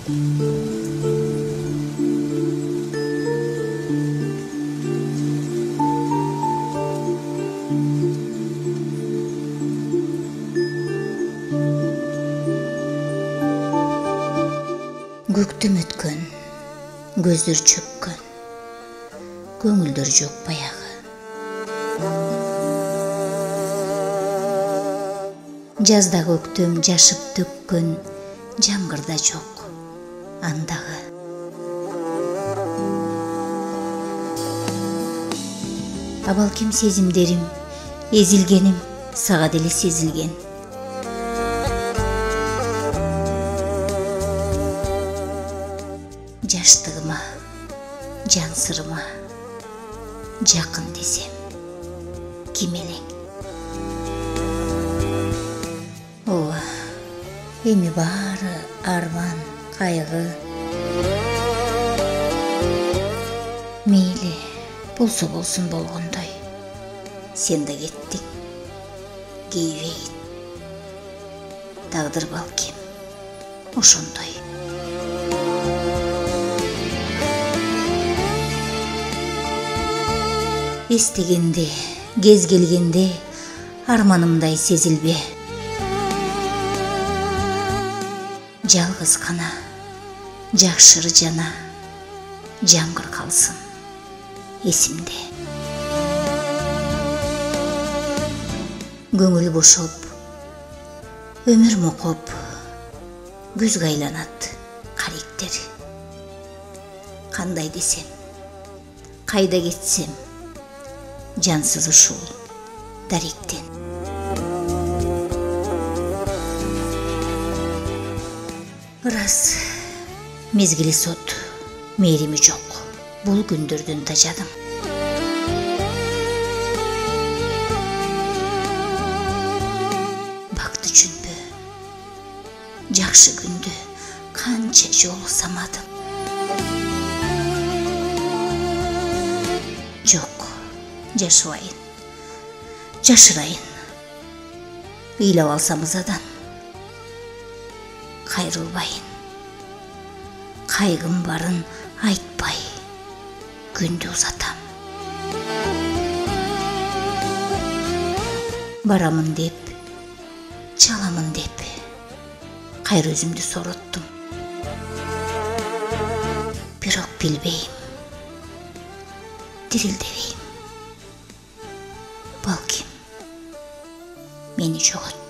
Көктем өткөн, көздөр чөккөн, көңүлдөр жок баягы. Жазда көктем жашып төккөн, жамгырда жок андагы. Абалким сезимдерим, эзилгеним сага деле сезилген. Жаштыгыма, жан сырыма жакын десем ким элең? Ооба, эми баары арман, кайгы. Мейли, болсо болсун болгондой. Сен да кеттиң, кейбейт. Тагдыр балким ошондой. Эстегенде, кез келгенде арманымдай сезилбе. Жалгыз гана, жакшыр жана, жамгыр калсын эсимде. Көңүл бошоп, өмүр мокоп, күзгө айланат кариктер. Кандай десем, кайда кетсем, жансыз ушул даректен. Ырас мезгили сот, мээрими жок, бул күндөрдөн тажадым. Бакты үчүнбү, жакшы күндү канча жолу самадым. Жок, жашыбайын, жашырайын. Ыйлап алсам ызадан, кайрылбайын. Кайгым барын айтпай, күндү узатам. Барамын деп, чаламын деп, кайра өзүмдү сороттум. Бирок билбейм, дирилдебейм. Балким, мени жогот.